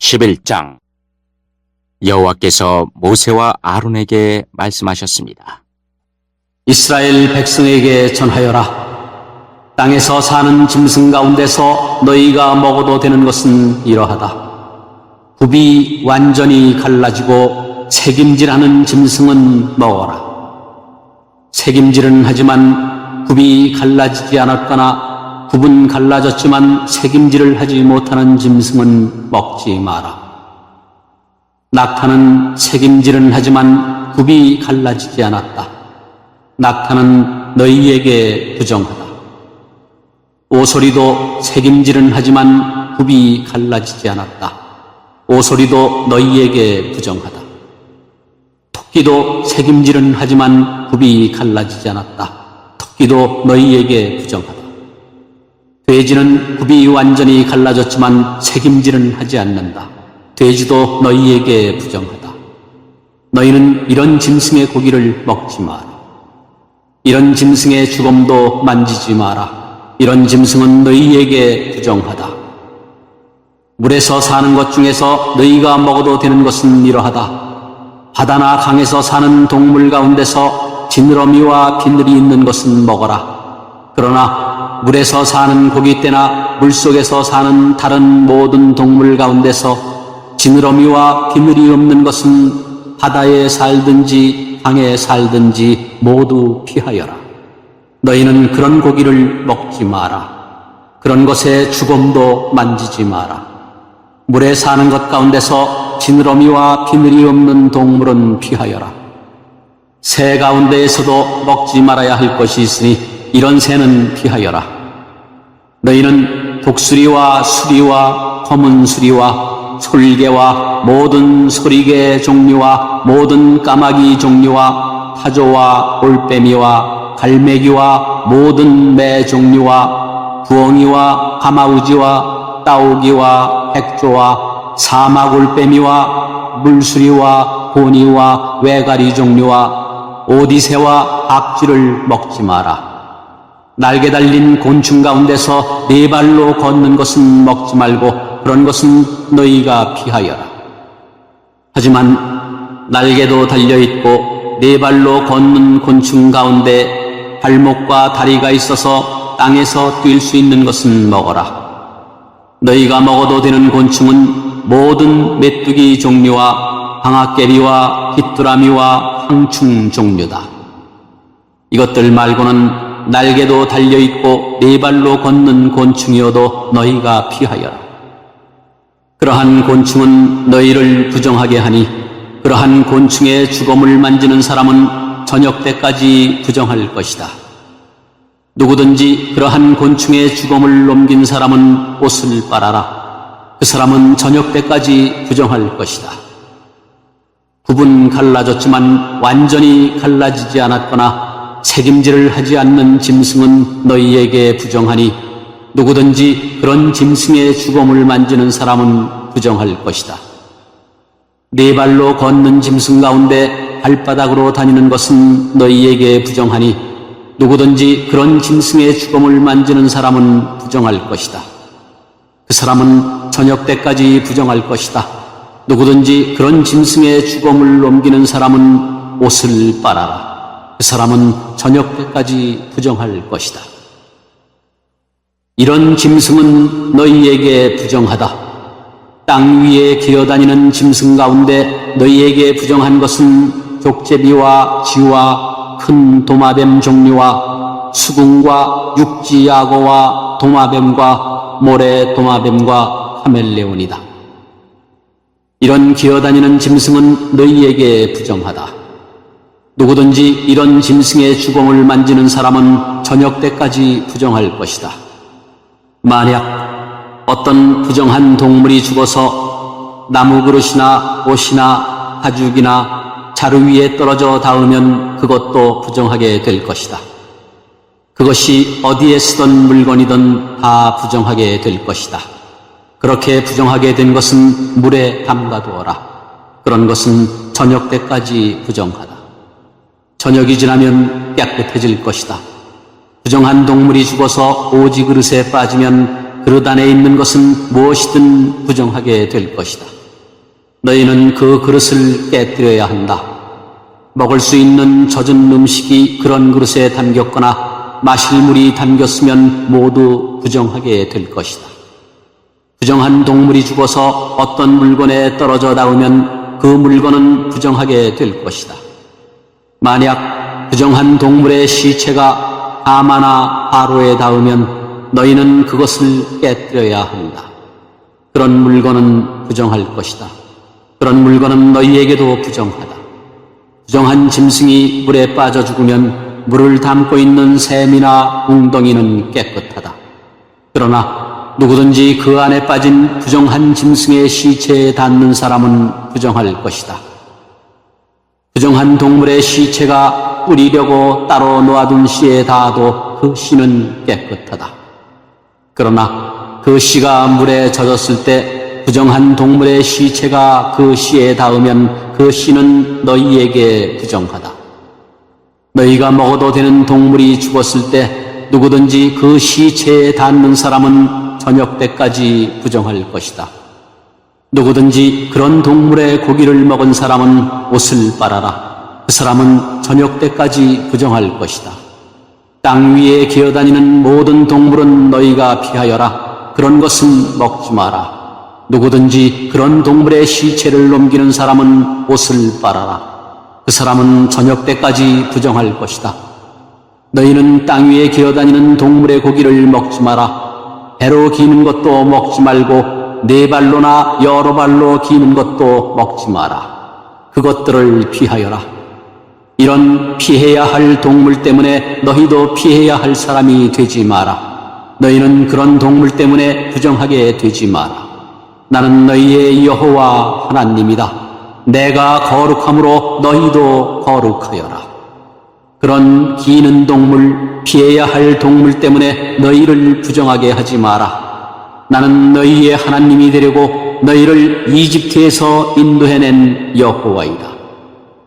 11장. 여호와께서 모세와 아론에게 말씀하셨습니다. 이스라엘 백성에게 전하여라. 땅에서 사는 짐승 가운데서 너희가 먹어도 되는 것은 이러하다. 굽이 완전히 갈라지고 새김질하는 짐승은 먹어라. 새김질은 하지만 굽이 갈라지지 않았거나 굽은 갈라졌지만 새김질을 하지 못하는 짐승은 먹지 마라. 낙타는 새김질은 하지만 굽이 갈라지지 않았다. 낙타는 너희에게 부정하다. 오소리도 새김질은 하지만 굽이 갈라지지 않았다. 오소리도 너희에게 부정하다. 토끼도 새김질은 하지만 굽이 갈라지지 않았다. 토끼도 너희에게 부정하다. 돼지는 굽이 완전히 갈라졌지만 새김질은 하지 않는다. 돼지도 너희에게 부정하다. 너희는 이런 짐승의 고기를 먹지 마라. 이런 짐승의 주검도 만지지 마라. 이런 짐승은 너희에게 부정하다. 물에서 사는 것 중에서 너희가 먹어도 되는 것은 이러하다. 바다나 강에서 사는 동물 가운데서 지느러미와 비늘이 있는 것은 먹어라. 그러나 물에서 사는 고기떼나 물속에서 사는 다른 모든 동물 가운데서 지느러미와 비늘이 없는 것은 바다에 살든지 강에 살든지 모두 피하여라. 너희는 그런 고기를 먹지 마라. 그런 것의 주검도 만지지 마라. 물에 사는 것 가운데서 지느러미와 비늘이 없는 동물은 피하여라. 새 가운데에서도 먹지 말아야 할 것이 있으니 이런 새는 피하여라. 너희는 독수리와 수리와 검은 수리와 솔개와 모든 소리개 종류와 모든 까마귀 종류와 타조와 올빼미와 갈매기와 모든 매 종류와 부엉이와 가마우지와 따오기와 백조와 사막올빼미와 물수리와 고니와 외가리 종류와 오디새와 박쥐를 먹지 마라. 날개 달린 곤충 가운데서 네 발로 걷는 것은 먹지 말고 그런 것은 너희가 피하여라. 하지만 날개도 달려있고 네 발로 걷는 곤충 가운데 발목과 다리가 있어서 땅에서 뛸 수 있는 것은 먹어라. 너희가 먹어도 되는 곤충은 모든 메뚜기 종류와 방앗개비와 귀뚜라미와 황충 종류다. 이것들 말고는 날개도 달려있고 네 발로 걷는 곤충이어도 너희가 피하여라. 그러한 곤충은 너희를 부정하게 하니 그러한 곤충의 주검을 만지는 사람은 저녁 때까지 부정할 것이다. 누구든지 그러한 곤충의 주검을 넘긴 사람은 옷을 빨아라. 그 사람은 저녁 때까지 부정할 것이다. 굽은 갈라졌지만 완전히 갈라지지 않았거나 새김질을 하지 않는 짐승은 너희에게 부정하니 누구든지 그런 짐승의 주검을 만지는 사람은 부정할 것이다. 네 발로 걷는 짐승 가운데 발바닥으로 다니는 것은 너희에게 부정하니 누구든지 그런 짐승의 주검을 만지는 사람은 부정할 것이다. 그 사람은 저녁 때까지 부정할 것이다. 누구든지 그런 짐승의 주검을 넘기는 사람은 옷을 빨아라. 그 사람은 저녁 때까지 부정할 것이다. 이런 짐승은 너희에게 부정하다. 땅 위에 기어다니는 짐승 가운데 너희에게 부정한 것은 족제비와 쥐와 큰 도마뱀 종류와 수궁과 육지악어와 도마뱀과 모래 도마뱀과 카멜레온이다. 이런 기어다니는 짐승은 너희에게 부정하다. 누구든지 이런 짐승의 주검을 만지는 사람은 저녁 때까지 부정할 것이다. 만약 어떤 부정한 동물이 죽어서 나무 그릇이나 옷이나 가죽이나 자루 위에 떨어져 닿으면 그것도 부정하게 될 것이다. 그것이 어디에 쓰던 물건이든 다 부정하게 될 것이다. 그렇게 부정하게 된 것은 물에 담가두어라. 그런 것은 저녁 때까지 부정하다. 저녁이 지나면 깨끗해질 것이다. 부정한 동물이 죽어서 오지 그릇에 빠지면 그릇 안에 있는 것은 무엇이든 부정하게 될 것이다. 너희는 그 그릇을 깨뜨려야 한다. 먹을 수 있는 젖은 음식이 그런 그릇에 담겼거나 마실 물이 담겼으면 모두 부정하게 될 것이다. 부정한 동물이 죽어서 어떤 물건에 떨어져 닿으면 그 물건은 부정하게 될 것이다. 만약 부정한 동물의 시체가 하마나 바로에 닿으면 너희는 그것을 깨뜨려야 한다. 그런 물건은 부정할 것이다. 그런 물건은 너희에게도 부정하다. 부정한 짐승이 물에 빠져 죽으면 물을 담고 있는 샘이나 웅덩이는 깨끗하다. 그러나 누구든지 그 안에 빠진 부정한 짐승의 시체에 닿는 사람은 부정할 것이다. 부정한 동물의 시체가 뿌리려고 따로 놓아둔 씨에 닿아도 그 씨는 깨끗하다. 그러나 그 씨가 물에 젖었을 때 부정한 동물의 시체가 그 씨에 닿으면 그 씨는 너희에게 부정하다. 너희가 먹어도 되는 동물이 죽었을 때 누구든지 그 시체에 닿는 사람은 저녁 때까지 부정할 것이다. 누구든지 그런 동물의 고기를 먹은 사람은 옷을 빨아라. 그 사람은 저녁 때까지 부정할 것이다. 땅 위에 기어다니는 모든 동물은 너희가 피하여라. 그런 것은 먹지 마라. 누구든지 그런 동물의 시체를 넘기는 사람은 옷을 빨아라. 그 사람은 저녁 때까지 부정할 것이다. 너희는 땅 위에 기어다니는 동물의 고기를 먹지 마라. 배로 기는 것도 먹지 말고 네 발로나 여러 발로 기는 것도 먹지 마라. 그것들을 피하여라. 이런 피해야 할 동물 때문에 너희도 피해야 할 사람이 되지 마라. 너희는 그런 동물 때문에 부정하게 되지 마라. 나는 너희의 여호와 하나님이다. 내가 거룩함으로 너희도 거룩하여라. 그런 기는 동물, 피해야 할 동물 때문에 너희를 부정하게 하지 마라. 나는 너희의 하나님이 되려고 너희를 이집트에서 인도해낸 여호와이다.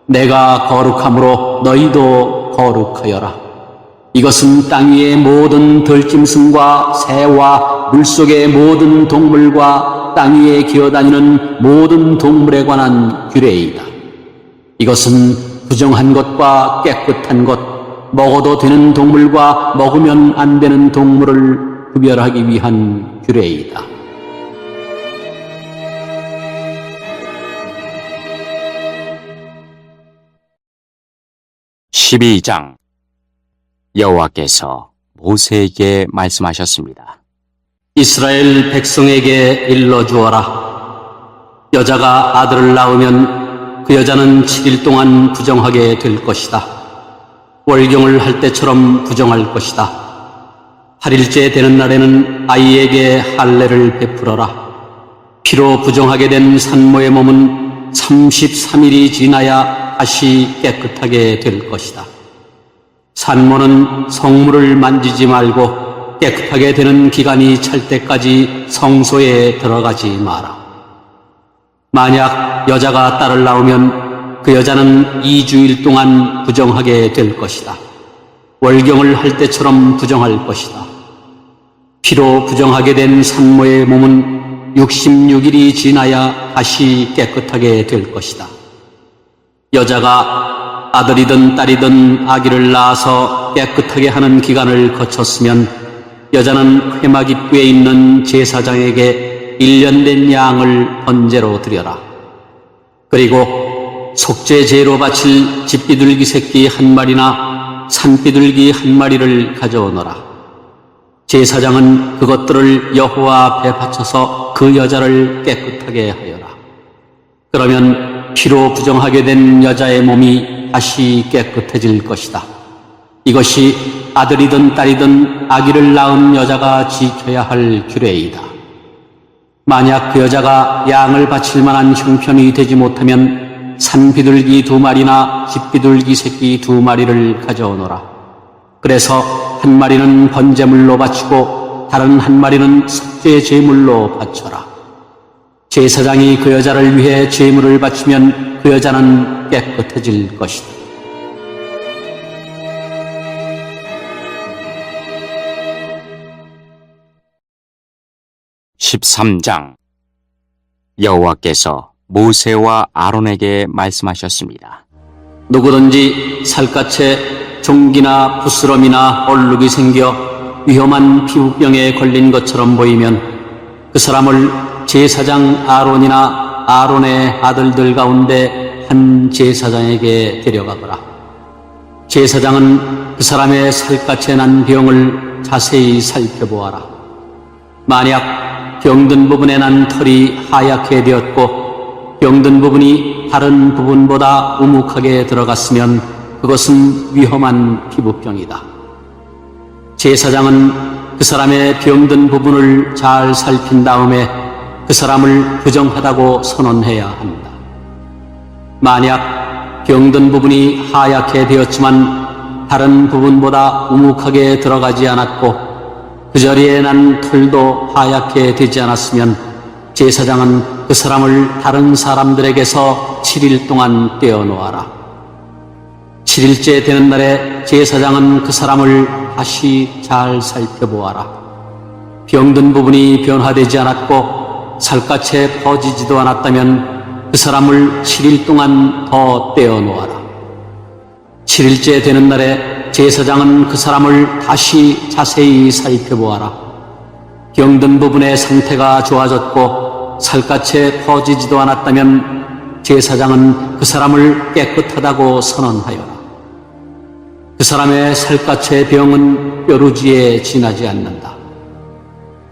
내가 거룩함으로 너희도 거룩하여라. 이것은 땅 위의 모든 들짐승과 새와 물속의 모든 동물과 땅 위에 기어다니는 모든 동물에 관한 규례이다. 이것은 부정한 것과 깨끗한 것, 먹어도 되는 동물과 먹으면 안 되는 동물을 구별하기 위한 규례이다. (12장) 여호와께서 모세에게 말씀하셨습니다. 이스라엘 백성에게 일러주어라. 여자가 아들을 낳으면 그 여자는 7일 동안 부정하게 될 것이다. 월경을 할 때처럼 부정할 것이다. 8일째 되는 날에는 아이에게 할례를 베풀어라. 피로 부정하게 된 산모의 몸은 33일이 지나야 다시 깨끗하게 될 것이다. 산모는 성물을 만지지 말고 깨끗하게 되는 기간이 찰 때까지 성소에 들어가지 마라. 만약 여자가 딸을 낳으면 그 여자는 2주일 동안 부정하게 될 것이다. 월경을 할 때처럼 부정할 것이다. 피로 부정하게 된 산모의 몸은 66일이 지나야 다시 깨끗하게 될 것이다. 여자가 아들이든 딸이든 아기를 낳아서 깨끗하게 하는 기간을 거쳤으면 여자는 회막 입구에 있는 제사장에게 1년 된 양을 번제로 드려라. 그리고 속죄제로 바칠 집비둘기 새끼 한 마리나 산비둘기 한 마리를 가져오너라. 제사장은 그것들을 여호와 앞에 바쳐서 그 여자를 깨끗하게 하여라. 그러면 피로 부정하게 된 여자의 몸이 다시 깨끗해질 것이다. 이것이 아들이든 딸이든 아기를 낳은 여자가 지켜야 할 규례이다. 만약 그 여자가 양을 바칠 만한 형편이 되지 못하면 산비둘기 2마리나 집비둘기 새끼 2마리를 가져오너라. 그래서 한 마리는 번제물로 바치고 다른 한 마리는 속죄 제물로 바쳐라. 제사장이 그 여자를 위해 제물을 바치면 그 여자는 깨끗해질 것이다. 13장 여호와께서 모세와 아론에게 말씀하셨습니다. 누구든지 살갗에 종기나 부스럼이나 얼룩이 생겨 위험한 피부병에 걸린 것처럼 보이면 그 사람을 제사장 아론이나 아론의 아들들 가운데 한 제사장에게 데려가거라. 제사장은 그 사람의 살갗에 난 병을 자세히 살펴보아라. 만약 병든 부분에 난 털이 하얗게 되었고 병든 부분이 다른 부분보다 우묵하게 들어갔으면 그것은 위험한 피부병이다. 제사장은 그 사람의 병든 부분을 잘 살핀 다음에 그 사람을 부정하다고 선언해야 한다. 만약 병든 부분이 하얗게 되었지만 다른 부분보다 우묵하게 들어가지 않았고 그 자리에 난 털도 하얗게 되지 않았으면 제사장은 그 사람을 다른 사람들에게서 7일 동안 떼어놓아라. 7일째 되는 날에 제사장은 그 사람을 다시 잘 살펴보아라. 병든 부분이 변화되지 않았고 살갗에 퍼지지도 않았다면 그 사람을 7일 동안 더 떼어놓아라. 7일째 되는 날에 제사장은 그 사람을 다시 자세히 살펴보아라. 병든 부분의 상태가 좋아졌고 살갗에 퍼지지도 않았다면 제사장은 그 사람을 깨끗하다고 선언하여라. 그 사람의 살갗의 병은 뾰루지에 지나지 않는다.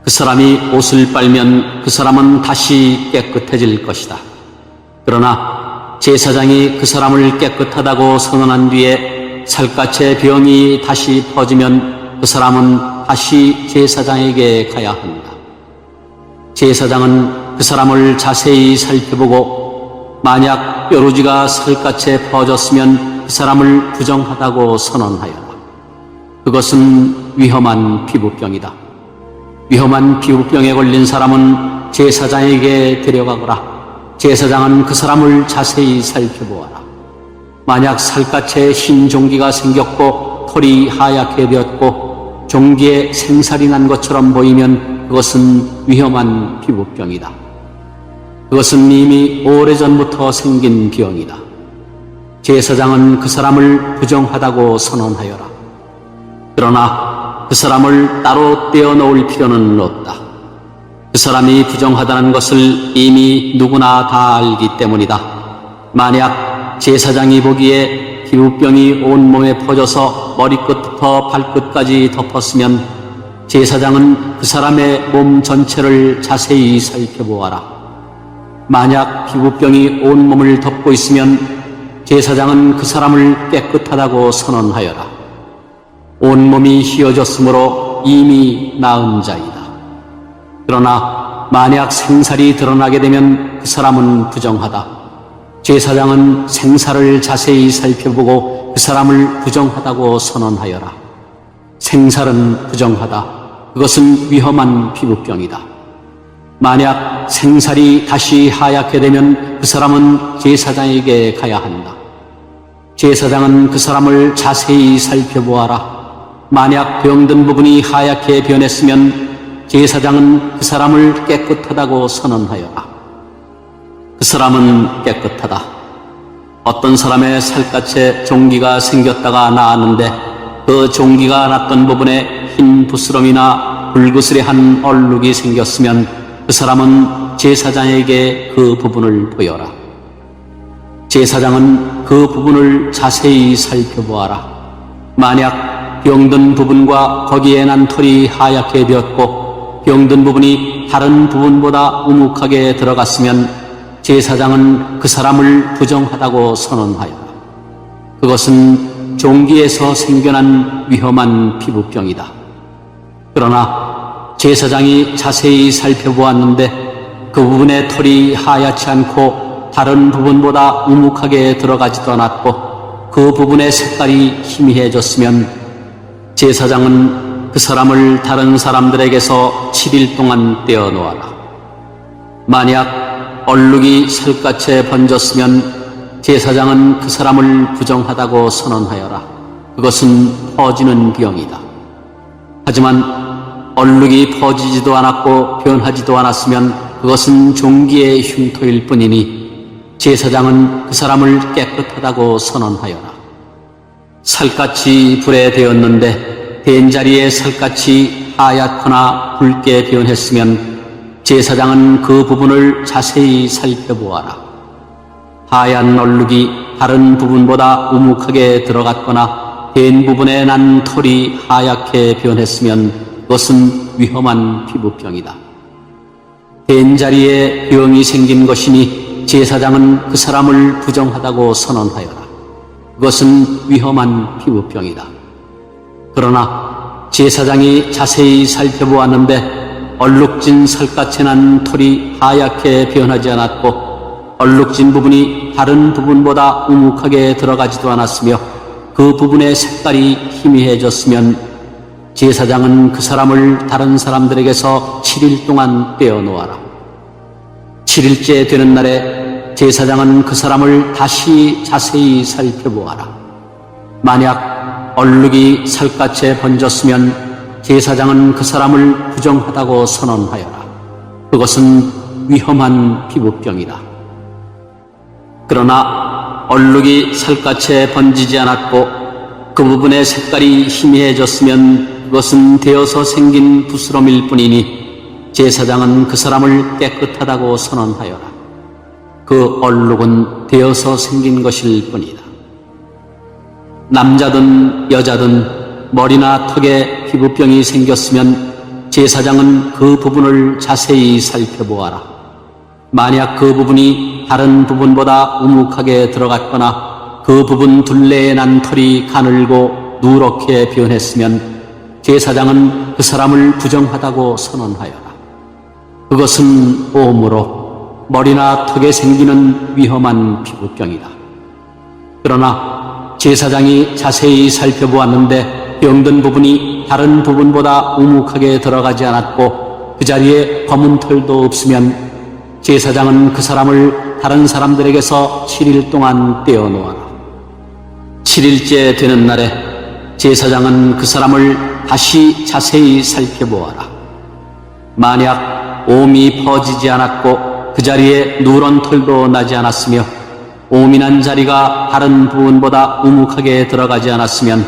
그 사람이 옷을 빨면 그 사람은 다시 깨끗해질 것이다. 그러나 제사장이 그 사람을 깨끗하다고 선언한 뒤에 살갗의 병이 다시 퍼지면 그 사람은 다시 제사장에게 가야 한다. 제사장은 그 사람을 자세히 살펴보고 만약 뾰루지가 살갗에 퍼졌으면 그 사람을 부정하다고 선언하여라. 그것은 위험한 피부병이다. 위험한 피부병에 걸린 사람은 제사장에게 데려가거라. 제사장은 그 사람을 자세히 살펴보아라. 만약 살갗에 흰 종기가 생겼고 털이 하얗게 되었고 종기에 생살이 난 것처럼 보이면 그것은 위험한 피부병이다. 그것은 이미 오래전부터 생긴 병이다. 제사장은 그 사람을 부정하다고 선언하여라. 그러나 그 사람을 따로 떼어놓을 필요는 없다. 그 사람이 부정하다는 것을 이미 누구나 다 알기 때문이다. 만약 제사장이 보기에 피부병이 온몸에 퍼져서 머리끝부터 발끝까지 덮었으면 제사장은 그 사람의 몸 전체를 자세히 살펴보아라. 만약 피부병이 온몸을 덮고 있으면 제사장은 그 사람을 깨끗하다고 선언하여라. 온몸이 휘어졌으므로 이미 나은 자이다. 그러나 만약 생살이 드러나게 되면 그 사람은 부정하다. 제사장은 생살을 자세히 살펴보고 그 사람을 부정하다고 선언하여라. 생살은 부정하다. 그것은 위험한 피부병이다. 만약 생살이 다시 하얗게 되면 그 사람은 제사장에게 가야 한다. 제사장은 그 사람을 자세히 살펴보아라. 만약 병든 부분이 하얗게 변했으면 제사장은 그 사람을 깨끗하다고 선언하여라. 그 사람은 깨끗하다. 어떤 사람의 살갗에 종기가 생겼다가 나았는데 그 종기가 났던 부분에 흰 부스럼이나 불그스레한 얼룩이 생겼으면 그 사람은 제사장에게 그 부분을 보여라. 제사장은 그 부분을 자세히 살펴보아라. 만약 병든 부분과 거기에 난 털이 하얗게 되었고 병든 부분이 다른 부분보다 우묵하게 들어갔으면 제사장은 그 사람을 부정하다고 선언하여라. 그것은 종기에서 생겨난 위험한 피부병이다. 그러나 제사장이 자세히 살펴보았는데 그 부분의 털이 하얗지 않고 다른 부분보다 우묵하게 들어가지도 않았고 그 부분의 색깔이 희미해졌으면 제사장은 그 사람을 다른 사람들에게서 7일 동안 떼어놓아라. 만약 얼룩이 살갗에 번졌으면 제사장은 그 사람을 부정하다고 선언하여라. 그것은 퍼지는 병이다. 하지만 얼룩이 퍼지지도 않았고 변하지도 않았으면 그것은 종기의 흉터일 뿐이니 제사장은 그 사람을 깨끗하다고 선언하여라. 살갗이 불에 데었는데 댄 자리에 살갗이 하얗거나 붉게 변했으면 제사장은 그 부분을 자세히 살펴보아라. 하얀 얼룩이 다른 부분보다 우묵하게 들어갔거나 댄 부분에 난 털이 하얗게 변했으면 그것은 위험한 피부병이다. 댄 자리에 병이 생긴 것이니 제사장은 그 사람을 부정하다고 선언하여라. 그것은 위험한 피부병이다. 그러나 제사장이 자세히 살펴보았는데 얼룩진 살갗에 난 털이 하얗게 변하지 않았고 얼룩진 부분이 다른 부분보다 우묵하게 들어가지도 않았으며 그 부분의 색깔이 희미해졌으면 제사장은 그 사람을 다른 사람들에게서 7일 동안 떼어놓아라. 7일째 되는 날에 제사장은 그 사람을 다시 자세히 살펴보아라. 만약 얼룩이 살갗에 번졌으면 제사장은 그 사람을 부정하다고 선언하여라. 그것은 위험한 피부병이다. 그러나 얼룩이 살갗에 번지지 않았고 그 부분의 색깔이 희미해졌으면 그것은 되어서 생긴 부스럼일 뿐이니 제사장은 그 사람을 깨끗하다고 선언하여라. 그 얼룩은 되어서 생긴 것일 뿐이다. 남자든 여자든 머리나 턱에 피부병이 생겼으면 제사장은 그 부분을 자세히 살펴보아라. 만약 그 부분이 다른 부분보다 우묵하게 들어갔거나 그 부분 둘레에 난 털이 가늘고 누렇게 변했으면 제사장은 그 사람을 부정하다고 선언하여라. 그것은 오므로 머리나 턱에 생기는 위험한 피부병이다. 그러나 제사장이 자세히 살펴보았는데 병든 부분이 다른 부분보다 우묵하게 들어가지 않았고 그 자리에 검은 털도 없으면 제사장은 그 사람을 다른 사람들에게서 7일 동안 떼어놓아라. 7일째 되는 날에 제사장은 그 사람을 다시 자세히 살펴보아라. 만약 옴이 퍼지지 않았고 그 자리에 누런 털도 나지 않았으며 옴이 난 자리가 다른 부분보다 우묵하게 들어가지 않았으면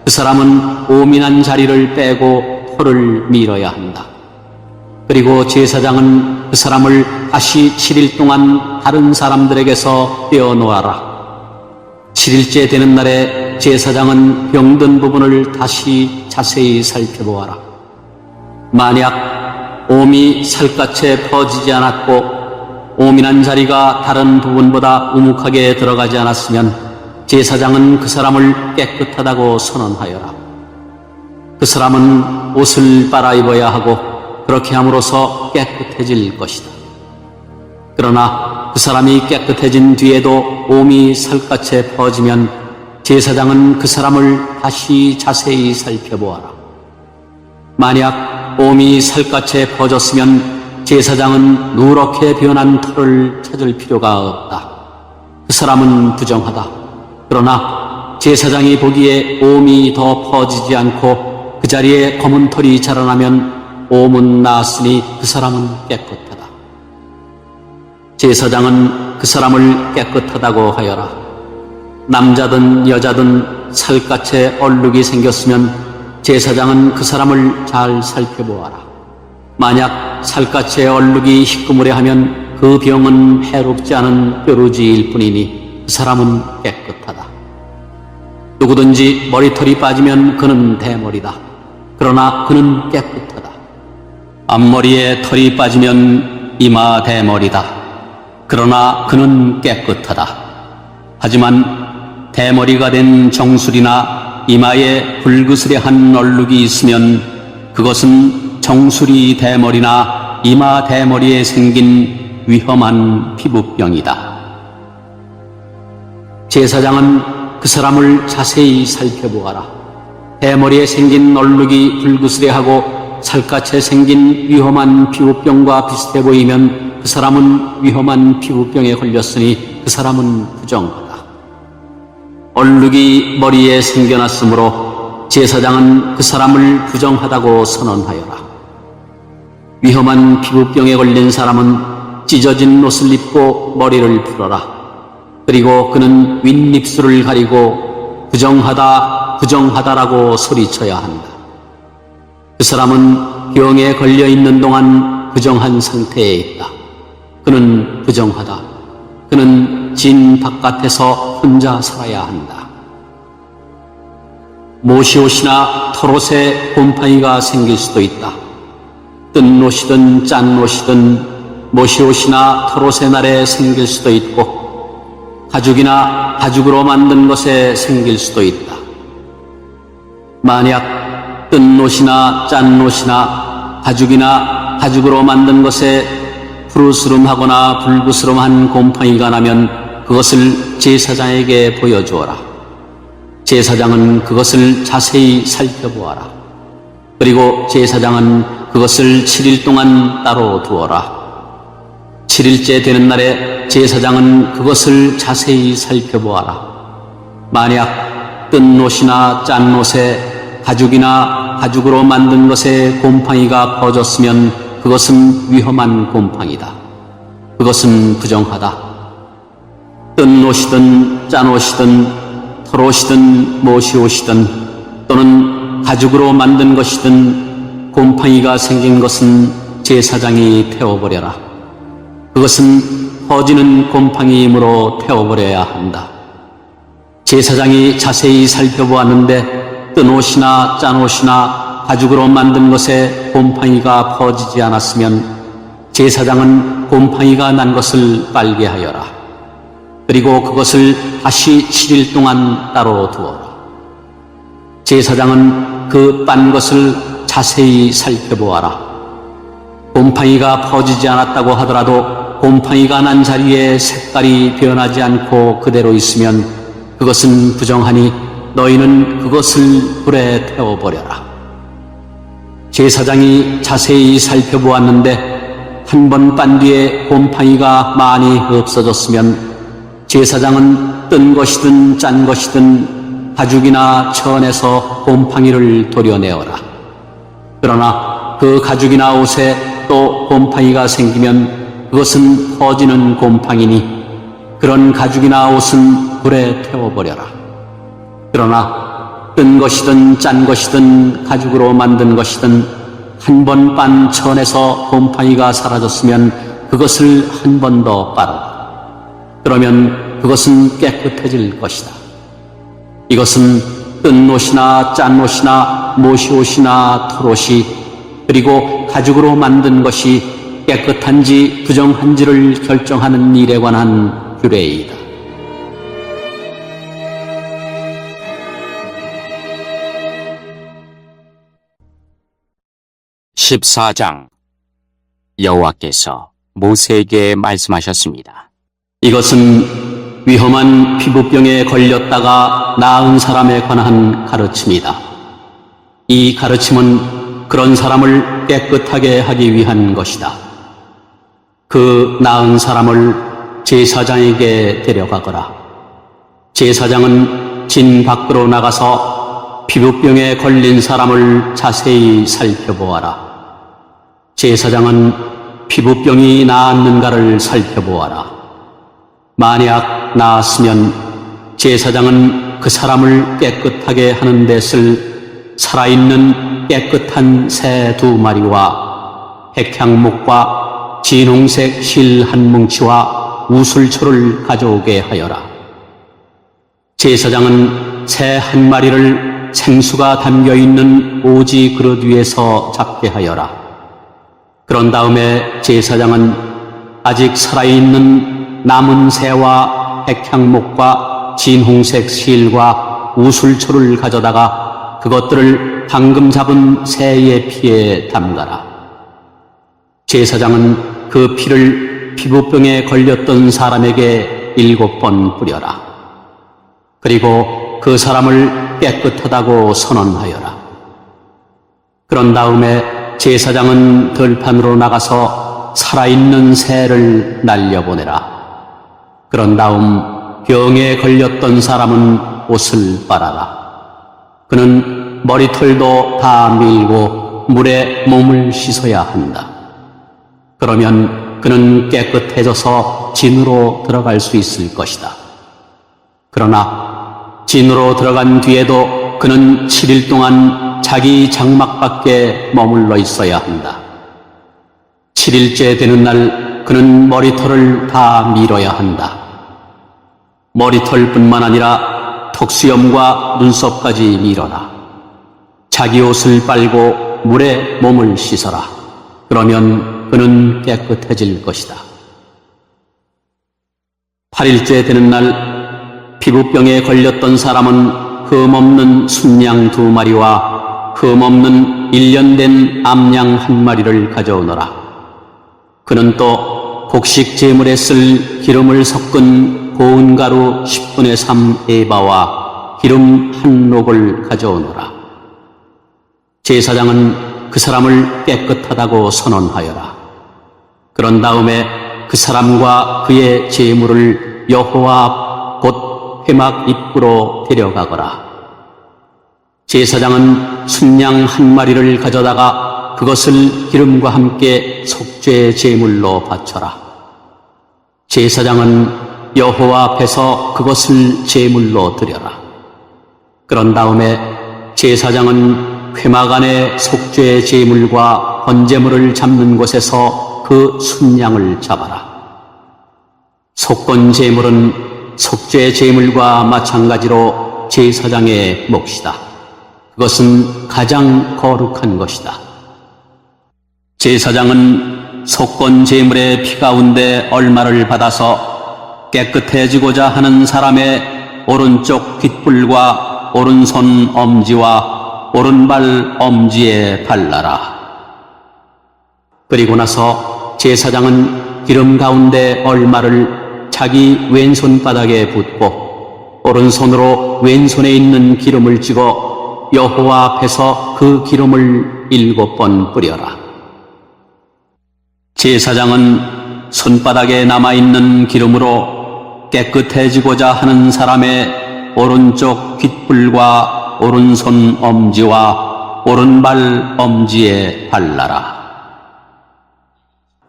그 사람은 옴이 난 자리를 빼고 털을 밀어야 한다. 그리고 제사장은 그 사람을 다시 7일 동안 다른 사람들에게서 떼어놓아라. 7일째 되는 날에 제사장은 병든 부분을 다시 자세히 살펴보아라. 만약 옴이 살갗에 퍼지지 않았고 옴이 난 자리가 다른 부분보다 우묵하게 들어가지 않았으면 제사장은 그 사람을 깨끗하다고 선언하여라. 그 사람은 옷을 빨아 입어야 하고 그렇게 함으로써 깨끗해질 것이다. 그러나 그 사람이 깨끗해진 뒤에도 옴이 살갗에 퍼지면 제사장은 그 사람을 다시 자세히 살펴보아라. 만약 옴이 살갗에 퍼졌으면 제사장은 누렇게 변한 털을 찾을 필요가 없다. 그 사람은 부정하다. 그러나 제사장이 보기에 옴이 더 퍼지지 않고 그 자리에 검은 털이 자라나면 옴은 나았으니 그 사람은 깨끗하다. 제사장은 그 사람을 깨끗하다고 하여라. 남자든 여자든 살갗에 얼룩이 생겼으면 제사장은 그 사람을 잘 살펴보아라. 만약 살갗에 얼룩이 희끄무레 하면 그 병은 해롭지 않은 뾰루지일 뿐이니 그 사람은 깨끗하다. 누구든지 머리털이 빠지면 그는 대머리다. 그러나 그는 깨끗하다. 앞머리에 털이 빠지면 이마 대머리다. 그러나 그는 깨끗하다. 하지만 대머리가 된 정수리나 이마에 불그스레한 얼룩이 있으면 그것은 정수리 대머리나 이마 대머리에 생긴 위험한 피부병이다. 제사장은 그 사람을 자세히 살펴보아라. 대머리에 생긴 얼룩이 불그스레하고 살갗에 생긴 위험한 피부병과 비슷해 보이면 그 사람은 위험한 피부병에 걸렸으니 그 사람은 부정하다. 얼룩이 머리에 생겨났으므로 제사장은 그 사람을 부정하다고 선언하여라. 위험한 피부병에 걸린 사람은 찢어진 옷을 입고 머리를 풀어라. 그리고 그는 윗입술을 가리고 부정하다, 부정하다라고 소리쳐야 한다. 그 사람은 병에 걸려 있는 동안 부정한 상태에 있다. 그는 부정하다. 그는 진 바깥에서 혼자 살아야 한다. 모시옷이나 털옷에 곰팡이가 생길 수도 있다. 뜬 옷이든 짠 옷이든 모시옷이나 털옷의 날에 생길 수도 있고 가죽이나 가죽으로 만든 것에 생길 수도 있다. 만약 뜬 옷이나 짠 옷이나 가죽이나 가죽으로 만든 것에 푸르스름하거나 불구스름한 곰팡이가 나면 그것을 제사장에게 보여주어라. 제사장은 그것을 자세히 살펴보아라. 그리고 제사장은 그것을 7일 동안 따로 두어라. 7일째 되는 날에 제사장은 그것을 자세히 살펴보아라. 만약 뜬 옷이나 짠 옷에 가죽이나 가죽으로 만든 것에 곰팡이가 퍼졌으면 그것은 위험한 곰팡이다. 그것은 부정하다. 뜬 옷이든 짠 옷이든 털옷이든 모시옷이든 또는 가죽으로 만든 것이든 곰팡이가 생긴 것은 제사장이 태워버려라. 그것은 퍼지는 곰팡이이므로 태워버려야 한다. 제사장이 자세히 살펴보았는데 뜬 옷이나 짠 옷이나 가죽으로 만든 것에 곰팡이가 퍼지지 않았으면 제사장은 곰팡이가 난 것을 빨게 하여라. 그리고 그것을 다시 7일 동안 따로 두어라. 제사장은 그 빤 것을 자세히 살펴보아라. 곰팡이가 퍼지지 않았다고 하더라도 곰팡이가 난 자리에 색깔이 변하지 않고 그대로 있으면 그것은 부정하니 너희는 그것을 불에 태워버려라. 제사장이 자세히 살펴보았는데 한 번 빤 뒤에 곰팡이가 많이 없어졌으면 제사장은 뜬 것이든 짠 것이든 가죽이나 천에서 곰팡이를 도려내어라. 그러나 그 가죽이나 옷에 또 곰팡이가 생기면 그것은 퍼지는 곰팡이니 그런 가죽이나 옷은 불에 태워버려라. 그러나 뜬 것이든 짠 것이든 가죽으로 만든 것이든 한 번 빤 천에서 곰팡이가 사라졌으면 그것을 한 번 더 빨아라. 그러면 그것은 깨끗해질 것이다. 이것은 뜬 옷이나 짠 옷이나 모시옷이나 털옷이 그리고 가죽으로 만든 것이 깨끗한지 부정한지를 결정하는 일에 관한 규례이다. (14장) 여호와께서 모세에게 말씀하셨습니다. 이것은 위험한 피부병에 걸렸다가 나은 사람에 관한 가르침이다. 이 가르침은 그런 사람을 깨끗하게 하기 위한 것이다. 그 나은 사람을 제사장에게 데려가거라. 제사장은 진 밖으로 나가서 피부병에 걸린 사람을 자세히 살펴보아라. 제사장은 피부병이 나았는가를 살펴보아라. 만약 나았으면 제사장은 그 사람을 깨끗하게 하는 데쓸 살아있는 깨끗한 새 2마리와 백향목과 진홍색 실 한 뭉치와 우슬초를 가져오게 하여라. 제사장은 새 1마리를 생수가 담겨있는 오지 그릇 위에서 잡게 하여라. 그런 다음에 제사장은 아직 살아있는 남은 새와 백향목과 진홍색 실과 우슬초를 가져다가 그것들을 방금 잡은 새의 피에 담가라. 제사장은 그 피를 피부병에 걸렸던 사람에게 7번 뿌려라. 그리고 그 사람을 깨끗하다고 선언하여라. 그런 다음에 제사장은 들판으로 나가서 살아있는 새를 날려보내라. 그런 다음 병에 걸렸던 사람은 옷을 빨아라. 그는 머리털도 다 밀고 물에 몸을 씻어야 한다. 그러면 그는 깨끗해져서 진으로 들어갈 수 있을 것이다. 그러나 진으로 들어간 뒤에도 그는 7일 동안 자기 장막 밖에 머물러 있어야 한다. 7일째 되는 날 그는 머리털을 다 밀어야 한다. 머리털뿐만 아니라 턱수염과 눈썹까지 밀어라. 자기 옷을 빨고 물에 몸을 씻어라. 그러면 그는 깨끗해질 것이다. 8일째 되는 날 피부병에 걸렸던 사람은 흠없는 순양 2마리와 흠없는 1년 된 암양 1마리를 가져오너라. 그는 또 곡식 제물에 쓸 기름을 섞은 고운 가루 10분의 3 에바와 기름 1록을 가져오너라. 제사장은 그 사람을 깨끗하다고 선언하여라. 그런 다음에 그 사람과 그의 제물을 여호와 앞 곧 회막 입구로 데려가거라. 제사장은 순양 1마리를 가져다가 그것을 기름과 함께 속죄 제물로 바쳐라. 제사장은 여호와 앞에서 그것을 제물로 드려라. 그런 다음에 제사장은 회막 안에 속죄 제물과 번제물을 잡는 곳에서 그 순양을 잡아라. 속건 제물은 속죄 제물과 마찬가지로 제사장의 몫이다. 그것은 가장 거룩한 것이다. 제사장은 속건 제물의 피 가운데 얼마를 받아서 깨끗해지고자 하는 사람의 오른쪽 귓불과 오른손 엄지와 오른발 엄지에 발라라. 그리고 나서 제사장은 기름 가운데 얼마를 자기 왼손바닥에 붓고 오른손으로 왼손에 있는 기름을 찍어 여호와 앞에서 그 기름을 7번 뿌려라. 제사장은 손바닥에 남아있는 기름으로 깨끗해지고자 하는 사람의 오른쪽 귓불과 오른손 엄지와 오른발 엄지에 발라라.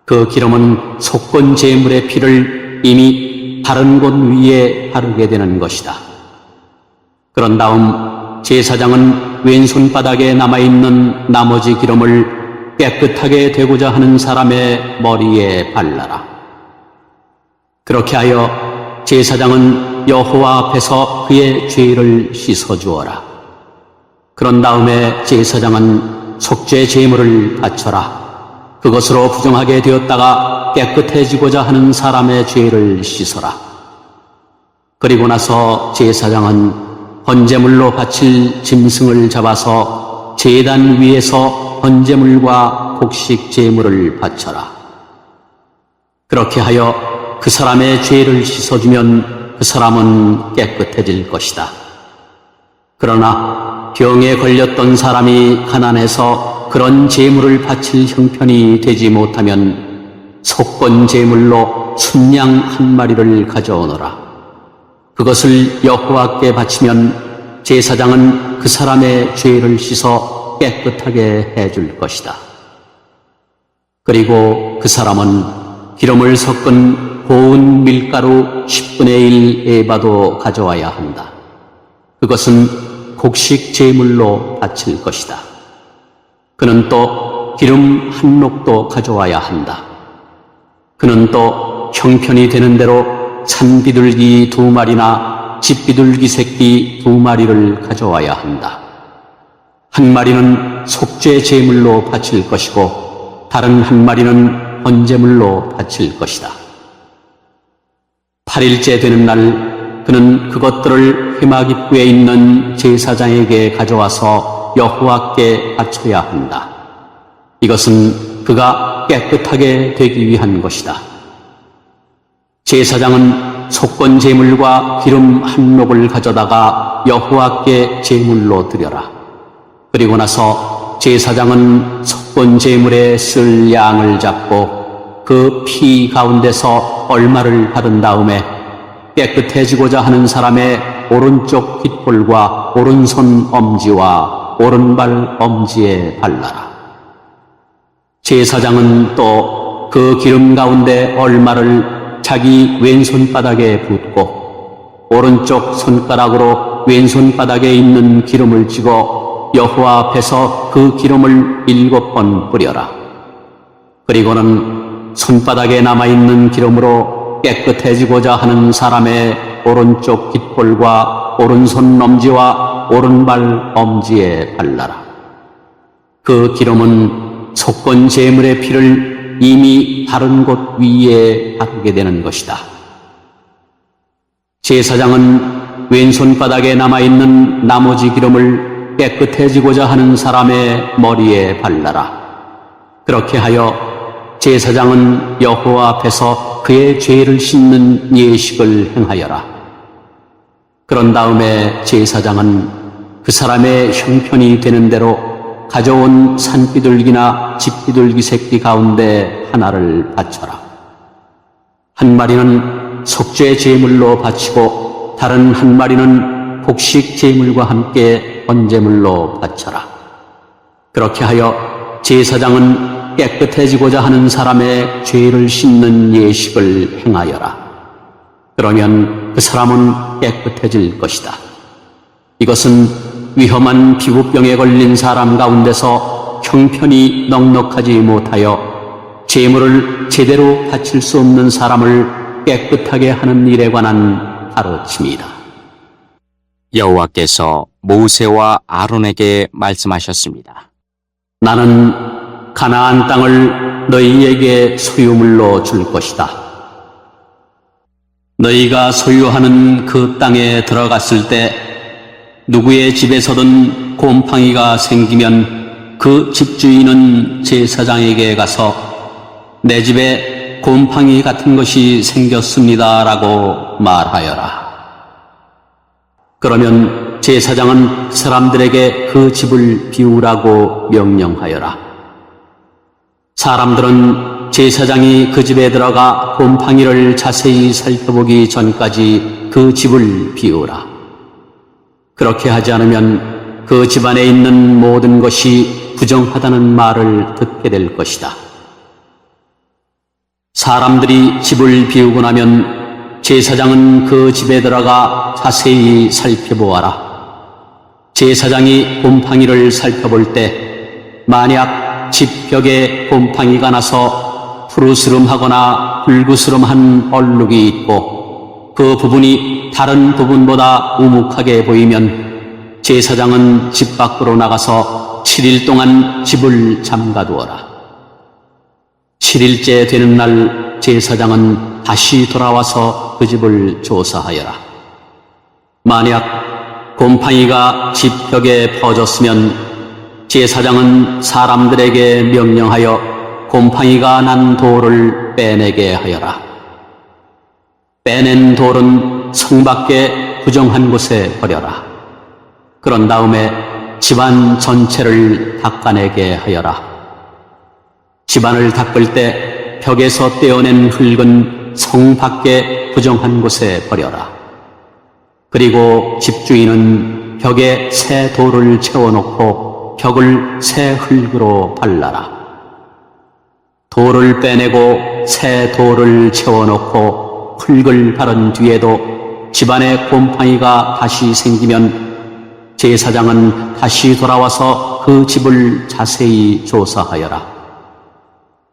그 기름은 속건 제물의 피를 이미 바른 곳 위에 바르게 되는 것이다. 그런 다음 제사장은 왼손바닥에 남아있는 나머지 기름을 깨끗하게 되고자 하는 사람의 머리에 발라라. 그렇게 하여 제사장은 여호와 앞에서 그의 죄를 씻어주어라. 그런 다음에 제사장은 속죄 제물을 바쳐라. 그것으로 부정하게 되었다가 깨끗해지고자 하는 사람의 죄를 씻어라. 그리고 나서 제사장은 번제물로 바칠 짐승을 잡아서 제단 위에서 번제물과 곡식 제물을 바쳐라. 그렇게 하여 그 사람의 죄를 씻어주면 그 사람은 깨끗해질 것이다. 그러나 병에 걸렸던 사람이 가난해서 그런 제물을 바칠 형편이 되지 못하면 속건 제물로 순양 1마리를 가져오너라. 그것을 여호와께 바치면 제사장은 그 사람의 죄를 씻어 깨끗하게 해줄 것이다. 그리고 그 사람은 기름을 섞은 고운 밀가루 10분의 1 에바도 가져와야 한다. 그것은 곡식 제물로 바칠 것이다. 그는 또 기름 1록도 가져와야 한다. 그는 또 형편이 되는 대로 산비둘기 2마리나 집비둘기 새끼 2마리를 가져와야 한다. 1마리는 속죄 제물로 바칠 것이고 다른 1마리는 번제물로 바칠 것이다. 8일째 되는 날 그는 그것들을 회막 입구에 있는 제사장에게 가져와서 여호와께 바쳐야 한다. 이것은 그가 깨끗하게 되기 위한 것이다. 제사장은 속건 제물과 기름 1록을 가져다가 여호와께 제물로 드려라. 그리고 나서 제사장은 속건 제물에 쓸 양을 잡고 그 피 가운데서 얼마를 받은 다음에 깨끗해지고자 하는 사람의 오른쪽 귓볼과 오른손 엄지와 오른발 엄지에 발라라. 제사장은 또 그 기름 가운데 얼마를 자기 왼손바닥에 붓고 오른쪽 손가락으로 왼손바닥에 있는 기름을 쥐고 여호와 앞에서 그 기름을 7번 뿌려라. 그리고는 손바닥에 남아있는 기름으로 깨끗해지고자 하는 사람의 오른쪽 깃볼과 오른손 엄지와 오른발 엄지에 발라라. 그 기름은 속건 제물의 피를 이미 바른 곳 위에 바르게 되는 것이다. 제사장은 왼손바닥에 남아있는 나머지 기름을 깨끗해지고자 하는 사람의 머리에 발라라. 그렇게 하여 제사장은 여호와 앞에서 그의 죄를 씻는 예식을 행하여라. 그런 다음에 제사장은 그 사람의 형편이 되는 대로 가져온 산비둘기나 집비둘기 새끼 가운데 하나를 바쳐라. 한 마리는 속죄 제물로 바치고 다른 한 마리는 곡식 제물과 함께 번제물로 바쳐라. 그렇게 하여 제사장은 깨끗해지고자 하는 사람의 죄를 씻는 예식을 행하여라. 그러면 그 사람은 깨끗해질 것이다. 이것은 위험한 피부병에 걸린 사람 가운데서 형편이 넉넉하지 못하여 제물을 제대로 바칠 수 없는 사람을 깨끗하게 하는 일에 관한 가르침이다. 여호와께서 모세와 아론에게 말씀하셨습니다. 나는 가나안 땅을 너희에게 소유물로 줄 것이다. 너희가 소유하는 그 땅에 들어갔을 때 누구의 집에서든 곰팡이가 생기면 그 집주인은 제사장에게 가서 내 집에 곰팡이 같은 것이 생겼습니다라고 말하여라. 그러면 제사장은 사람들에게 그 집을 비우라고 명령하여라. 사람들은 제사장이 그 집에 들어가 곰팡이를 자세히 살펴보기 전까지 그 집을 비우라. 그렇게 하지 않으면 그 집안에 있는 모든 것이 부정하다는 말을 듣게 될 것이다. 사람들이 집을 비우고 나면 제사장은 그 집에 들어가 자세히 살펴보아라. 제사장이 곰팡이를 살펴볼 때 만약 집 벽에 곰팡이가 나서 푸르스름하거나 불구스름한 얼룩이 있고 그 부분이 다른 부분보다 우묵하게 보이면 제사장은 집 밖으로 나가서 7일 동안 집을 잠가두어라. 7일째 되는 날 제사장은 다시 돌아와서 그 집을 조사하여라. 만약 곰팡이가 집 벽에 퍼졌으면 제사장은 사람들에게 명령하여 곰팡이가 난 돌을 빼내게 하여라. 빼낸 돌은 성 밖에 부정한 곳에 버려라. 그런 다음에 집안 전체를 닦아내게 하여라. 집안을 닦을 때 벽에서 떼어낸 흙은 성 밖에 부정한 곳에 버려라. 그리고 집주인은 벽에 새 돌을 채워놓고 벽을 새 흙으로 발라라. 돌을 빼내고 새 돌을 채워놓고 흙을 바른 뒤에도 집안에 곰팡이가 다시 생기면 제사장은 다시 돌아와서 그 집을 자세히 조사하여라.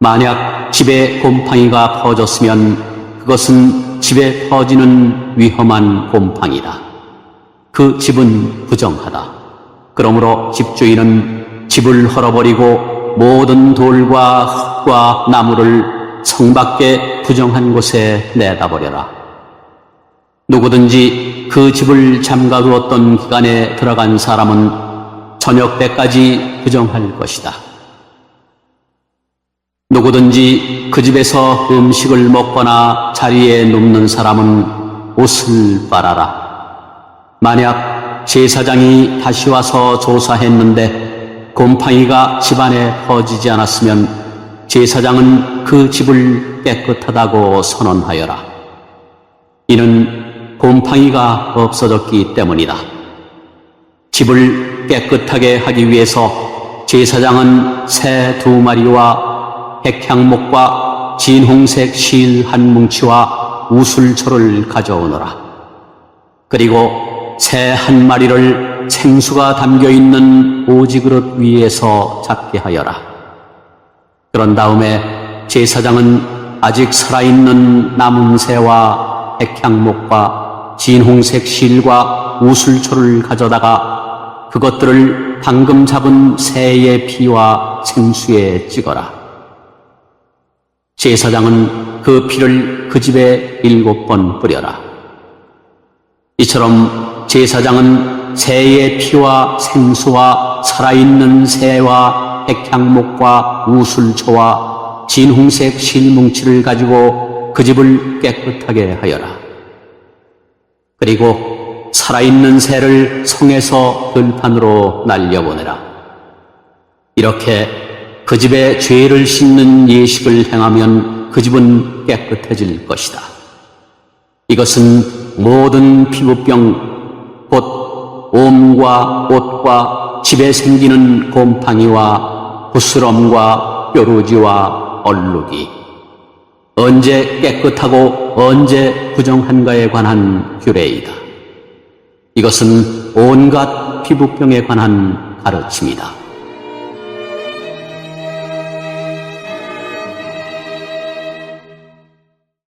만약 집에 곰팡이가 퍼졌으면 그것은 집에 퍼지는 위험한 곰팡이다. 그 집은 부정하다. 그러므로 집주인은 집을 헐어버리고 모든 돌과 흙과 나무를 성 밖에 부정한 곳에 내다버려라. 누구든지 그 집을 잠가두었던 기간에 들어간 사람은 저녁 때까지 부정할 것이다. 누구든지 그 집에서 음식을 먹거나 자리에 눕는 사람은 옷을 빨아라. 만약 제사장이 다시 와서 조사했는데 곰팡이가 집안에 퍼지지 않았으면 제사장은 그 집을 깨끗하다고 선언하여라. 이는 곰팡이가 없어졌기 때문이다. 집을 깨끗하게 하기 위해서 제사장은 새 2마리와 백향목과 진홍색 실 한 뭉치와 우술초를 가져오너라. 그리고 새 한 마리를 생수가 담겨있는 오지그릇 위에서 잡게 하여라. 그런 다음에 제사장은 아직 살아있는 남은 새와 백향목과 진홍색 실과 우술초를 가져다가 그것들을 방금 잡은 새의 피와 생수에 찍어라. 제사장은 그 피를 그 집에 7번 뿌려라. 이처럼 제사장은 새의 피와 생수와 살아있는 새와 백향목과 우술초와 진홍색 실뭉치를 가지고 그 집을 깨끗하게 하여라. 그리고 살아있는 새를 성에서 들판으로 날려보내라. 이렇게 그 집에 죄를 씻는 예식을 행하면 그 집은 깨끗해질 것이다. 이것은 모든 피부병, 곧 옴과 옷과 집에 생기는 곰팡이와 부스럼과 뾰루지와 얼룩이 언제 깨끗하고 언제 부정한가에 관한 규례이다. 이것은 온갖 피부병에 관한 가르침이다.